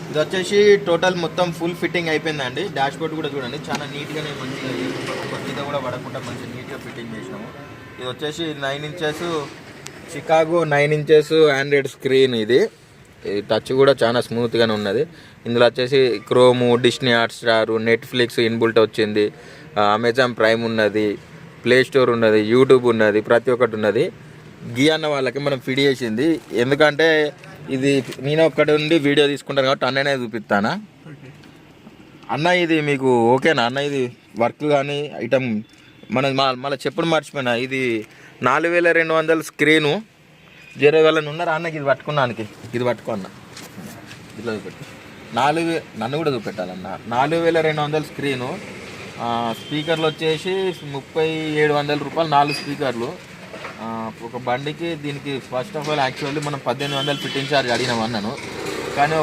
ఇది వచ్చేసి టోటల్ మొత్తం ఫుల్ ఫిట్టింగ్ అయిపోయిందండి. డాష్ బోర్డ్ కూడా చూడండి చాలా నీట్గానే మంచిగా ఒక మీద కూడా పడకుండా మంచిగా నీట్గా ఫిట్టింగ్ చేసినాము. ఇది వచ్చేసి 9 inches Chicago 9 inches Android screen. ఇది టచ్ కూడా చాలా స్మూత్గానే ఉన్నది. ఇందులో వచ్చేసి Chrome, Disney Hotstar, Netflix inbuilt వచ్చింది, అమెజాన్ ప్రైమ్ ఉన్నది, ప్లే స్టోర్ ఉన్నది, యూట్యూబ్ ఉన్నది, ప్రతి ఒక్కటి ఉన్నది. గీ అన్న వాళ్ళకి మనం ఫిట్ చేసింది. ఎందుకంటే ఇది నేను ఒక్కటి ఉండి వీడియో తీసుకుంటాను కాబట్టి అన్ననే చూపిస్తానా. అన్న ఇది మీకు ఓకేనా అన్న? ఇది వర్క్ కానీ ఐటమ్ మన మళ్ళీ చెప్పుడు మర్చిపోయినా. ఇది 4200 స్క్రీను. 0 వేలని ఉన్నారా అన్నకి? ఇది పట్టుకున్నానికి ఇది పట్టుకో అన్న, ఇట్లా చూపెట్టు. నన్ను కూడా చూపెట్టాలన్న. 4200 స్క్రీను. స్పీకర్లు వచ్చేసి 3700 రూపాయలు 4 స్పీకర్లు. ఒక బండికి దీనికి ఫస్ట్ ఆఫ్ ఆల్ యాక్చువల్లీ మనం 1800 ఫిట్టింగ్ ఛార్జ్ అడిగినాం అన్నాను. కానీ